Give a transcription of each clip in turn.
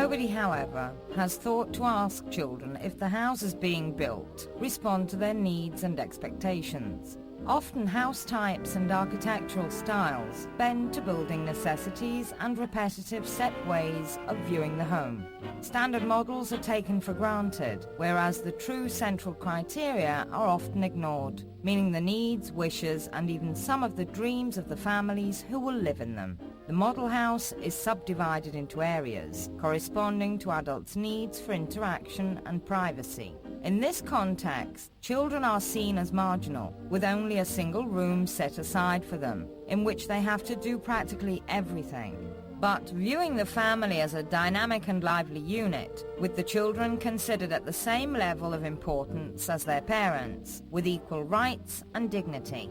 Nobody, however, has thought to ask children if the houses being built respond to their needs and expectations. Often house types and architectural styles bend to building necessities and repetitive set ways of viewing the home. Standard models are taken for granted, whereas the true central criteria are often ignored, meaning the needs, wishes, and even some of the dreams of the families who will live in them. The model house is subdivided into areas, corresponding to adults' needs for interaction and privacy. In this context, children are seen as marginal, with only a single room set aside for them, in which they have to do practically everything. But viewing the family as a dynamic and lively unit, with the children considered at the same level of importance as their parents, with equal rights and dignity,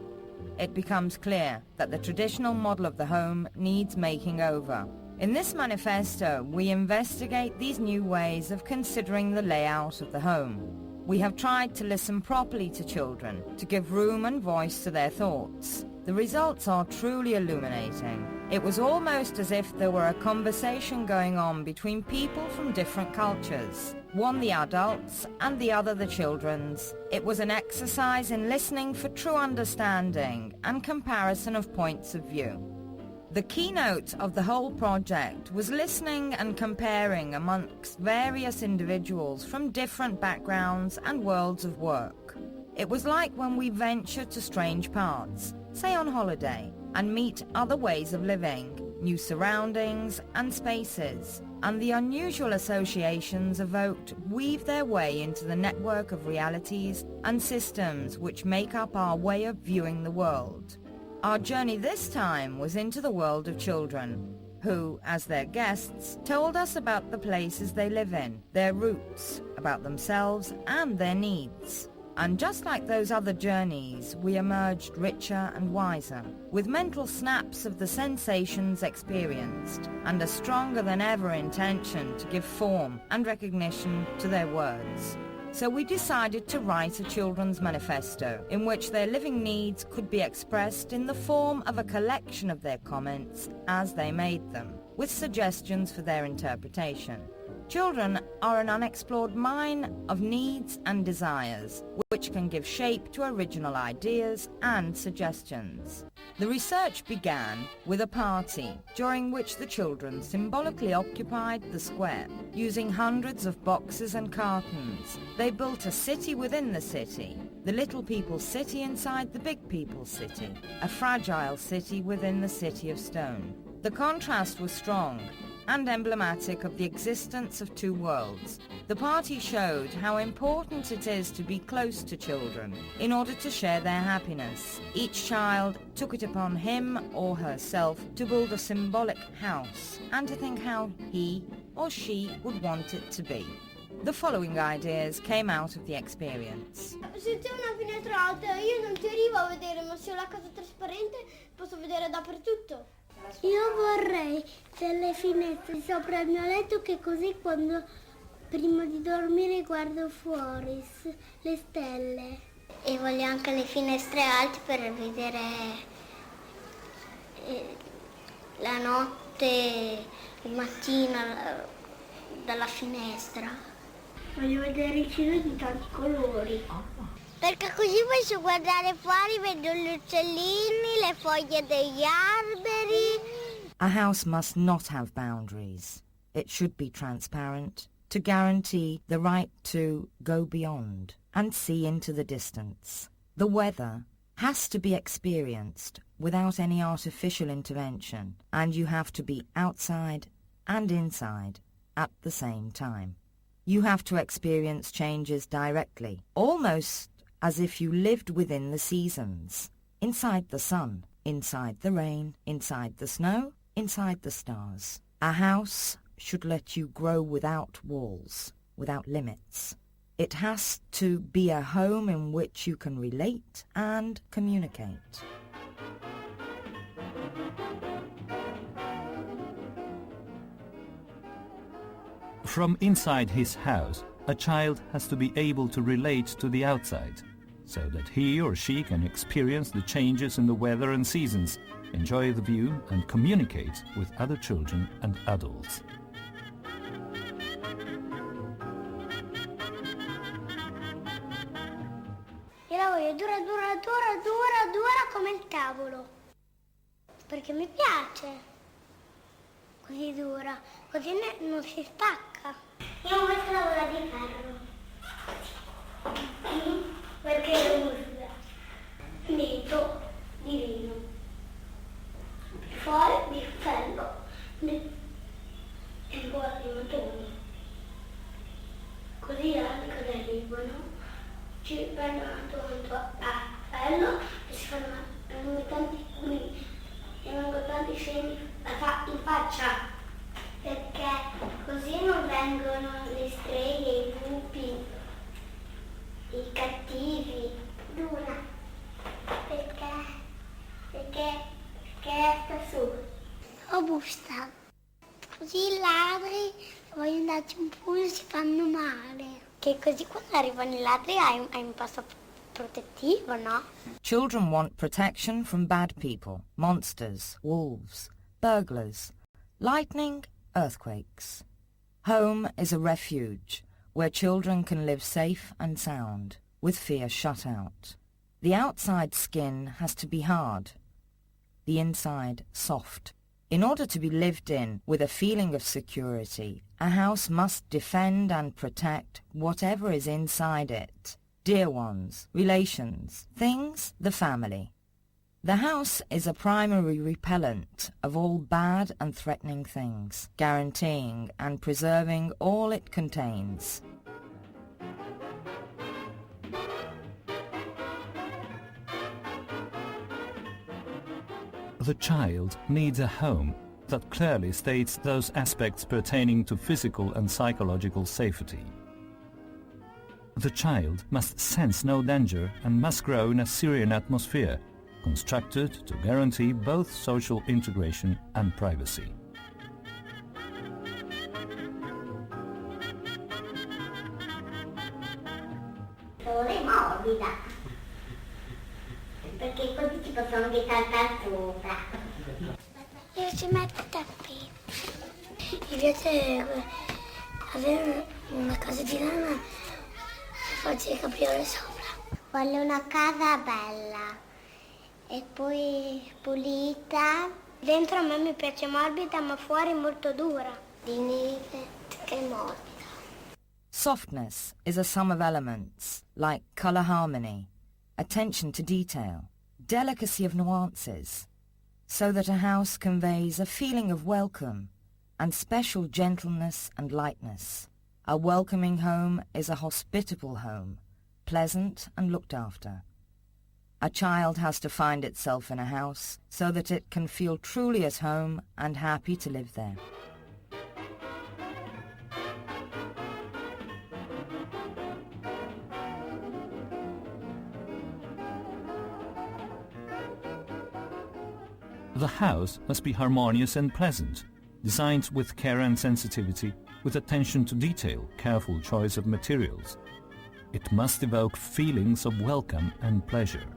it becomes clear that the traditional model of the home needs making over. In this manifesto, we investigate these new ways of considering the layout of the home. We have tried to listen properly to children, to give room and voice to their thoughts. The results are truly illuminating. It was almost as if there were a conversation going on between people from different cultures, one the adults and the other the children's. It was an exercise in listening for true understanding and comparison of points of view. The keynote of the whole project was listening and comparing amongst various individuals from different backgrounds and worlds of work. It was like when we venture to strange parts, say on holiday, and meet other ways of living, new surroundings and spaces, and the unusual associations evoked weave their way into the network of realities and systems which make up our way of viewing the world. Our journey this time was into the world of children, who, as their guests, told us about the places they live in, their roots, about themselves and their needs. And just like those other journeys, we emerged richer and wiser, with mental snaps of the sensations experienced, and a stronger than ever intention to give form and recognition to their words. So we decided to write a children's manifesto in which their living needs could be expressed in the form of a collection of their comments as they made them, with suggestions for their interpretation. Children are an unexplored mine of needs and desires, which can give shape to original ideas and suggestions. The research began with a party, during which the children symbolically occupied the square. Using hundreds of boxes and cartons, they built a city within the city, the little people's city inside the big people's city, a fragile city within the city of stone. The contrast was strong and emblematic of the existence of two worlds. The party showed how important it is to be close to children in order to share their happiness. Each child took it upon him or herself to build a symbolic house and to think how he or she would want it to be. The following ideas came out of the experience. Se c'è una finestra alta io non ci arrivo a vedere, ma se ho la casa trasparente posso vedere dappertutto. Io vorrei delle finestre sopra il mio letto, che così quando prima di dormire guardo fuori le stelle. E voglio anche le finestre alte per vedere la notte, il mattino dalla finestra. Voglio vedere il cielo di tanti colori. Perché così posso guardare fuori, vedo gli uccellini, le foglie degli alberi. A house must not have boundaries. It should be transparent to guarantee the right to go beyond and see into the distance. The weather has to be experienced without any artificial intervention, and you have to be outside and inside at the same time. You have to experience changes directly, almost as if you lived within the seasons, inside the sun, inside the rain, inside the snow, inside the stars. A house should let you grow without walls, without limits. It has to be a home in which you can relate and communicate. From inside his house, a child has to be able to relate to the outside, so that he or she can experience the changes in the weather and seasons, enjoy the view and communicate with other children and adults. Io la voglio dura, dura, dura, dura, dura come il tavolo. Perché mi piace. Così dura, così non si spacca. Io questa lavora di ferro. Perché lo usa. Dentro di vino. Fuori di ferro. E poi di mattoni. Così anche cosa arrivano. Ci prendono attorno a ferro e si fanno tanti qui. E vengono tanti semi in faccia. Perché così non vengono le streghe, i lupi, i cattivi. Dura. Perché sta su. Robusta. Così i ladri vogliono darci un pugno e si fanno male. Che così quando arrivano i ladri hai un passo protettivo, no? Children want protection from bad people, monsters, wolves, burglars, lightning, earthquakes. Home is a refuge where children can live safe and sound, with fear shut out. The outside skin has to be hard, the inside soft. In order to be lived in with a feeling of security, a house must defend and protect whatever is inside it. Dear ones, relations, things, the family. The house is a primary repellent of all bad and threatening things, guaranteeing and preserving all it contains. The child needs a home that clearly states those aspects pertaining to physical and psychological safety. The child must sense no danger and must grow in a serene atmosphere, constructed to guarantee both social integration and privacy. È morbida, perché così ci possono anche saltare sopra. Io ci metto il tappeto. Mi piace avere una casa di lana e farci le capriole sopra. Voglio una casa bella e poi pulita. Dentro a me mi piace morbida, ma fuori molto dura. Di neve che è morbida. Softness is a sum of elements, like colour harmony, attention to detail, delicacy of nuances, so that a house conveys a feeling of welcome and special gentleness and lightness. A welcoming home is a hospitable home, pleasant and looked after. A child has to find itself in a house so that it can feel truly at home and happy to live there. The house must be harmonious and pleasant, designed with care and sensitivity, with attention to detail, careful choice of materials. It must evoke feelings of welcome and pleasure.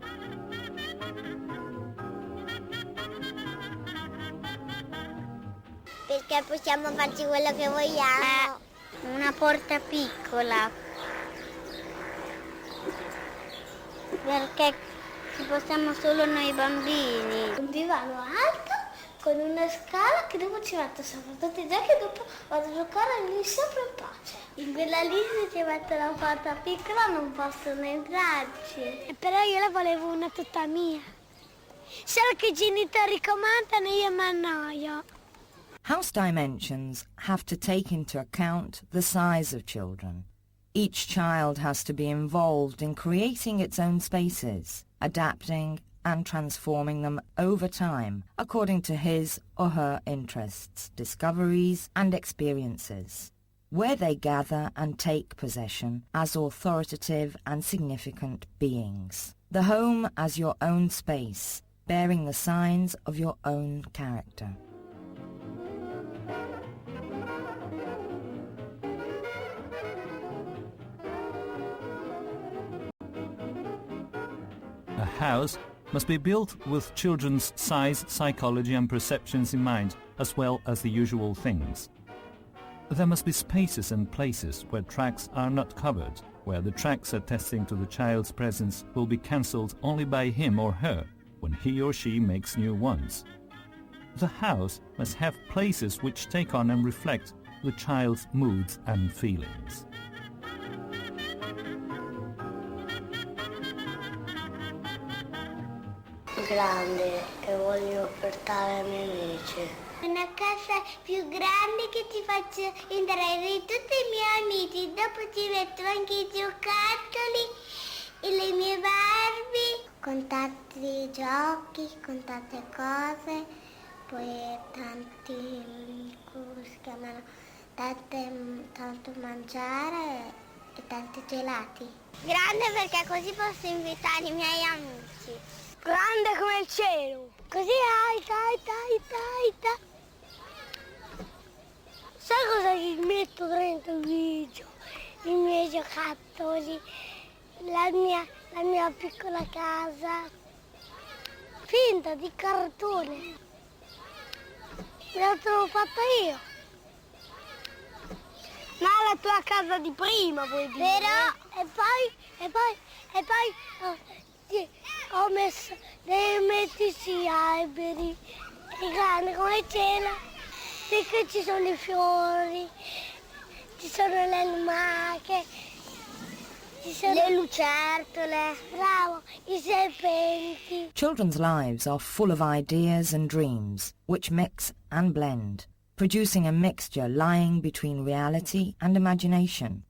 Perché possiamo farci quello che vogliamo. Una porta piccola. Perché ci possiamo solo noi bambini. Un divano alto con una scala che dopo ci metto sopra tutti i giochi e dopo vado a giocare lì sempre in pace. In quella lì se ci metto una porta piccola non possono entrarci. Però io la volevo una tutta mia. Solo che i genitori comandano e io mi annoio. House dimensions have to take into account the size of children. Each child has to be involved in creating its own spaces, adapting and transforming them over time according to his or her interests, discoveries and experiences, where they gather and take possession as authoritative and significant beings. The home as your own space, bearing the signs of your own character. A house must be built with children's size, psychology and perceptions in mind, as well as the usual things. There must be spaces and places where tracks are not covered, where the tracks attesting to the child's presence will be cancelled only by him or her when he or she makes new ones. The house must have places which take on and reflect the child's moods and feelings. Grande, che voglio portare ai miei amici. Una casa più grande che ti faccio entrare tutti i miei amici, dopo ci metto anche i giocattoli e le mie Barbie. Con tanti giochi, con tante cose, poi tanti, come si chiamano, tanto mangiare e tanti gelati. Grande perché così posso invitare i miei amici. Grande come il cielo. Così alta. Sai cosa gli metto dentro il video? I miei giocattoli, la mia piccola casa, finta di cartone. L'ho fatta io. Ma la tua casa di prima vuoi dire? Però, E poi ho messo dei mettici alberi, è grande come il cielo, perché ci sono i fiori, ci sono le lumache, ci sono le lucertole. bravo, i serpenti. Children's lives are full of ideas and dreams, which mix and blend, producing a mixture lying between reality and imagination.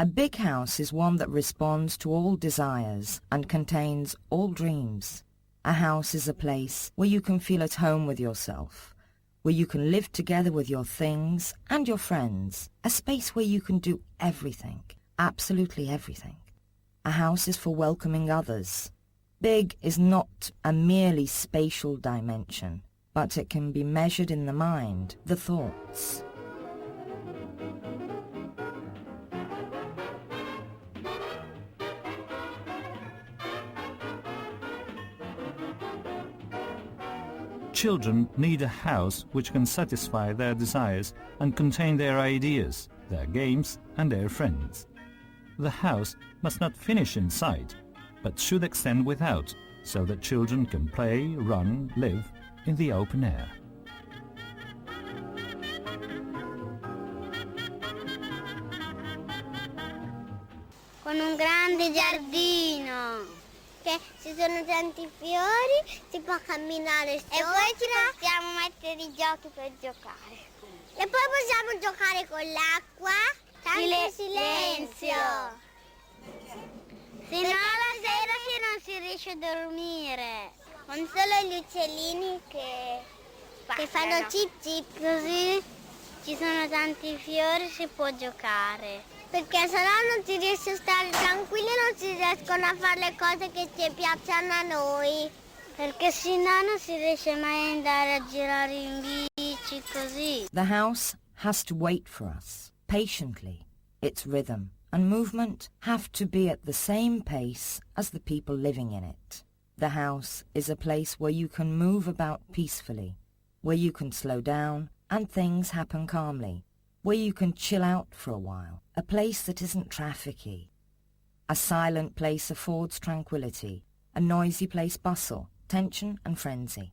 A big house is one that responds to all desires and contains all dreams. A house is a place where you can feel at home with yourself, where you can live together with your things and your friends, a space where you can do everything, absolutely everything. A house is for welcoming others. Big is not a merely spatial dimension, but it can be measured in the mind, the thoughts. Children need a house which can satisfy their desires and contain their ideas, their games and their friends. The house must not finish inside, but should extend without, so that children can play, run, live in the open air. Con un grande giardino. Che ci sono tanti fiori, si può camminare sopra. E poi ci possiamo mettere i giochi per giocare. E poi possiamo giocare con l'acqua. Tanto silenzio. Se no la sera non si riesce a dormire. Con solo gli uccellini che fanno cip cip. Così ci sono tanti fiori, si può giocare. Perché sennò non si riesce a stare tranquilli e non si riescono a fare le cose che ci piacciono a noi. Perché sennò non si riesce mai ad andare a girare in bici così. The house has to wait for us, patiently. Its rhythm and movement have to be at the same pace as the people living in it. The house is a place where you can move about peacefully, where you can slow down and things happen calmly, where you can chill out for a while, a place that isn't trafficky. A silent place affords tranquility, a noisy place bustle, tension and frenzy.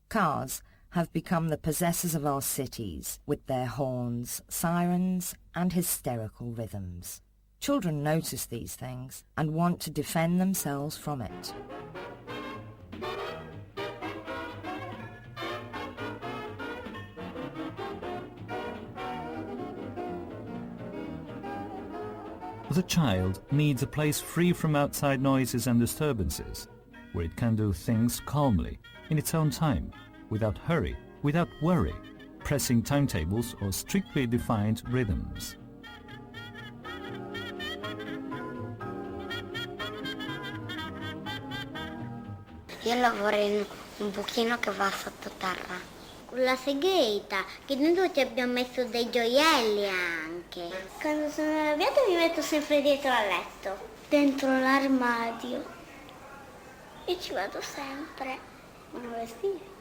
Cars have become the possessors of our cities with their horns, sirens and hysterical rhythms. Children notice these things and want to defend themselves from it. The child needs a place free from outside noises and disturbances, where it can do things calmly, in its own time, without hurry, without worry, pressing timetables or strictly defined rhythms. Io lavoro in un buchino che va sottoterra. Con la segreta, che noi ci abbiamo messo dei gioielli anche. Quando sono arrabbiata mi metto sempre dietro al letto. Dentro l'armadio. E ci vado sempre. Non vestire.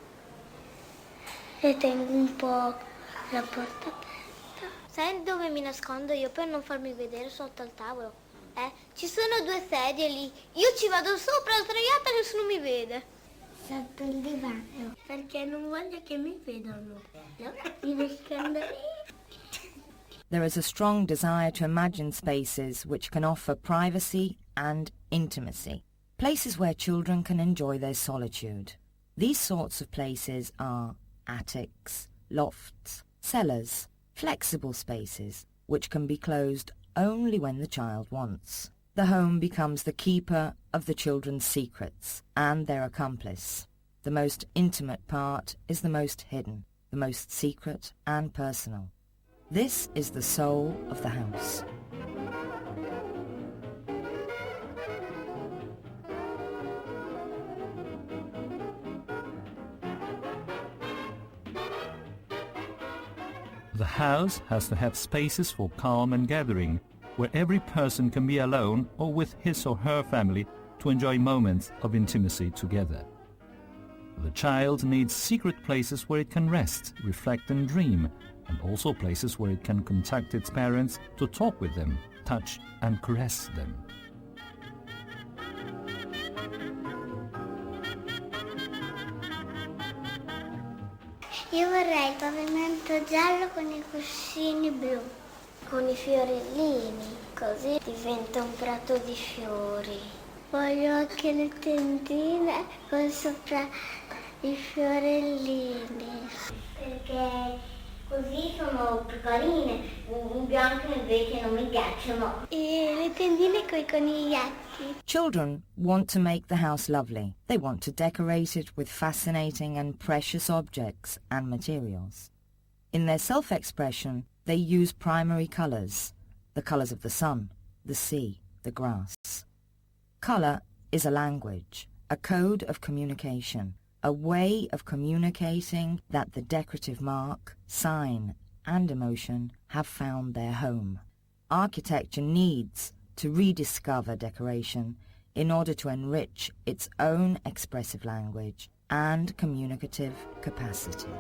E tengo un po' la porta aperta. Sai dove mi nascondo io per non farmi vedere sotto al tavolo? Ci sono 2 sedie lì. Io ci vado sopra sdraiata e nessuno mi vede. Sotto il divano. Perché non voglio che mi vedano. Allora mi nascondo lì. There is a strong desire to imagine spaces which can offer privacy and intimacy, places where children can enjoy their solitude. These sorts of places are attics, lofts, cellars, flexible spaces, which can be closed only when the child wants. The home becomes the keeper of the children's secrets and their accomplice. The most intimate part is the most hidden, the most secret and personal. This is the soul of the house. The house has to have spaces for calm and gathering, where every person can be alone or with his or her family to enjoy moments of intimacy together. The child needs secret places where it can rest, reflect and dream, and also places where it can contact its parents to talk with them, touch and caress them. Io vorrei il pavimento giallo con i cuscini blu, con i fiorellini, così diventa un prato di fiori. Voglio anche le tendine con sopra i fiorellini, perché così sono più carine, in bianco invece non mi piacciono. E le tendine coi conigliati. Children want to make the house lovely. They want to decorate it with fascinating and precious objects and materials. In their self-expression, they use primary colours, the colours of the sun, the sea, the grass. Colour is a language, a code of communication, a way of communicating that the decorative mark, sign and emotion have found their home. Architecture needs to rediscover decoration in order to enrich its own expressive language and communicative capacity.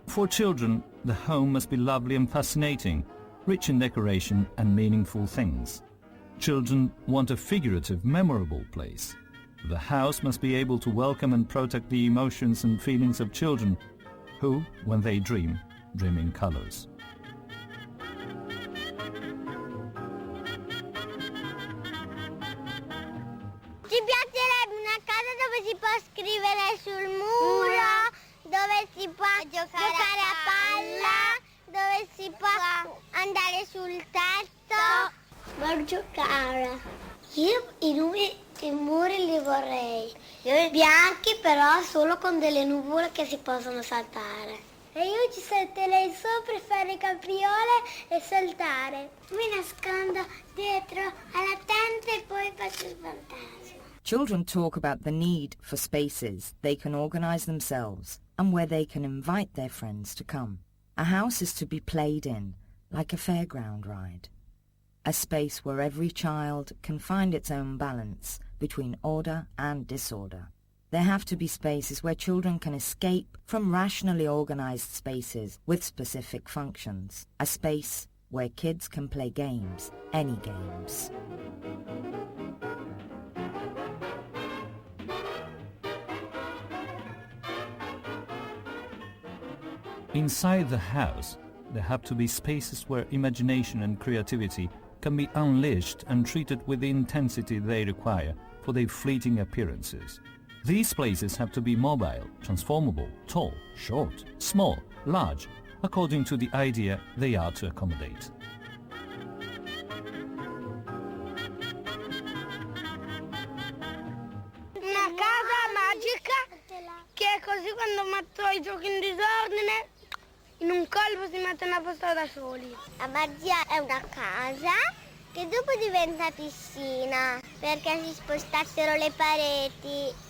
For children, the home must be lovely and fascinating, rich in decoration and meaningful things. Children want a figurative, memorable place. The house must be able to welcome and protect the emotions and feelings of children who, when they dream in colors. Ci piacerebbe una casa dove si può scrivere sul muro, dove si può giocare a palla, dove si può andare sul tetto. Per giocare. Io i muri li vorrei. Bianchi però solo con delle nuvole che si possono saltare. E io ci salterei sopra, fare capriole e saltare. Mi nascondo dietro alla tenda e poi faccio il fantasma. Children talk about the need for spaces they can organize themselves and where they can invite their friends to come. A house is to be played in, like a fairground ride. A space where every child can find its own balance between order and disorder. There have to be spaces where children can escape from rationally organized spaces with specific functions. A space where kids can play games, any games. Inside the house, there have to be spaces where imagination and creativity can be unleashed and treated with the intensity they require for their fleeting appearances. These places have to be mobile, transformable, tall, short, small, large, according to the idea they are to accommodate. Una casa magica che è così quando metto i giochi in disordine, in un colpo si mettono a posto da soli. La magia è una casa che dopo diventa piscina perché si spostassero le pareti.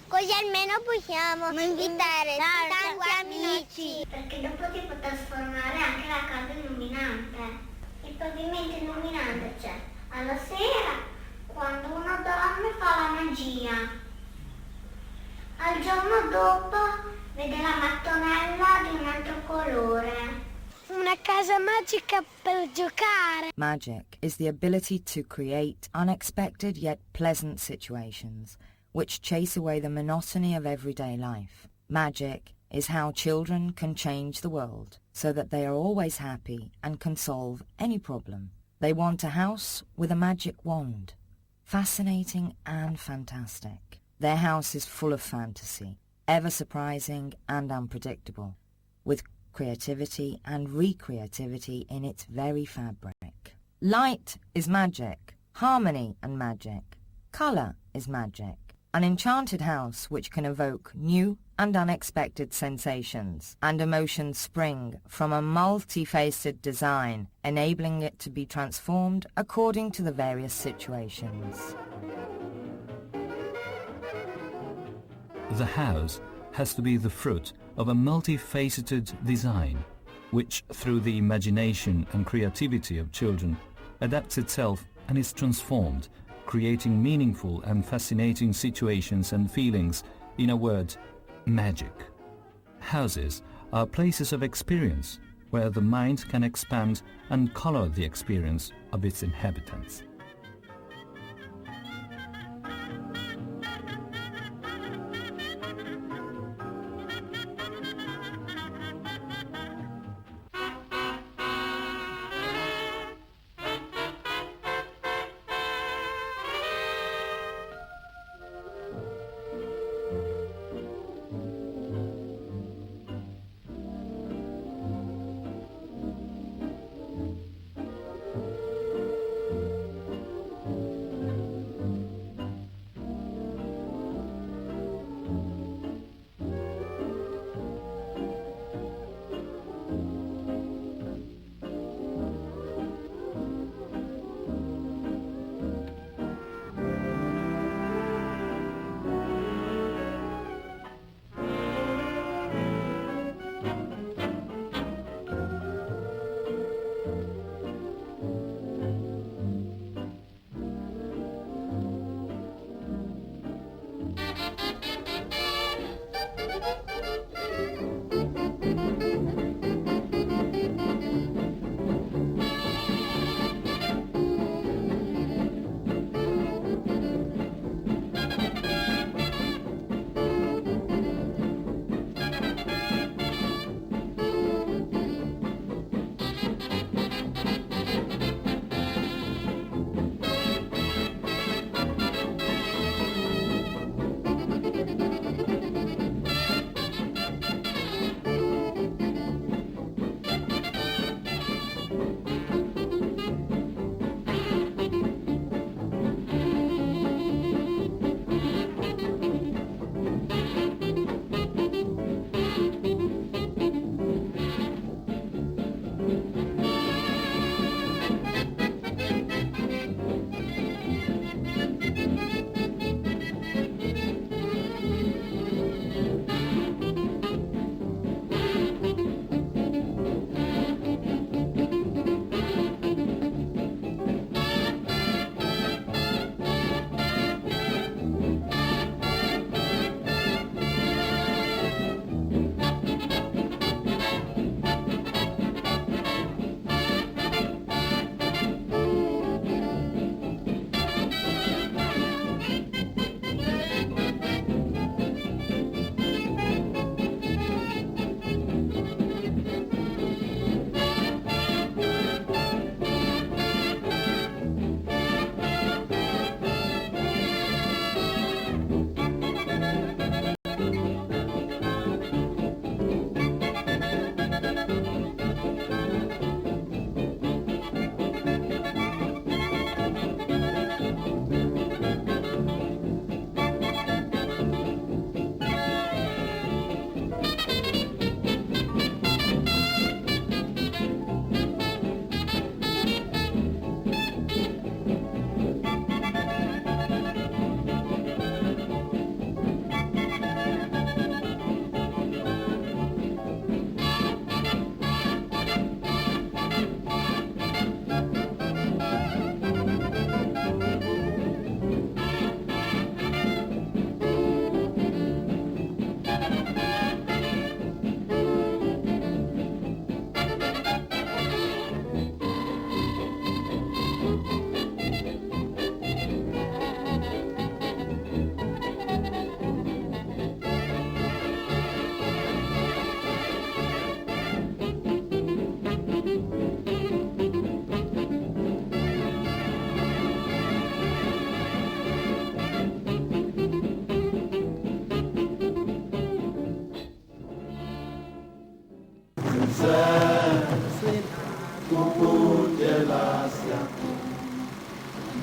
Così almeno possiamo invitare tanti amici. Perché dopo si può trasformare anche la casa illuminante. Il pavimento illuminante c'è alla sera quando uno dorme fa la magia. Al giorno dopo vede la mattonella di un altro colore. Una casa magica per giocare. Magic is the ability to create unexpected yet pleasant situations which chase away the monotony of everyday life. Magic is how children can change the world so that they are always happy and can solve any problem. They want a house with a magic wand. Fascinating and fantastic. Their house is full of fantasy, ever surprising and unpredictable, with creativity and recreativity in its very fabric. Light is magic, harmony and magic. Colour is magic. An enchanted house which can evoke new and unexpected sensations and emotions spring from a multi-faceted design, enabling it to be transformed according to the various situations. The house has to be the fruit of a multifaceted design, which through the imagination and creativity of children adapts itself and is transformed, creating meaningful and fascinating situations and feelings, in a word, magic. Houses are places of experience where the mind can expand and color the experience of its inhabitants.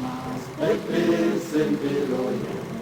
Mas beklesen wir euch.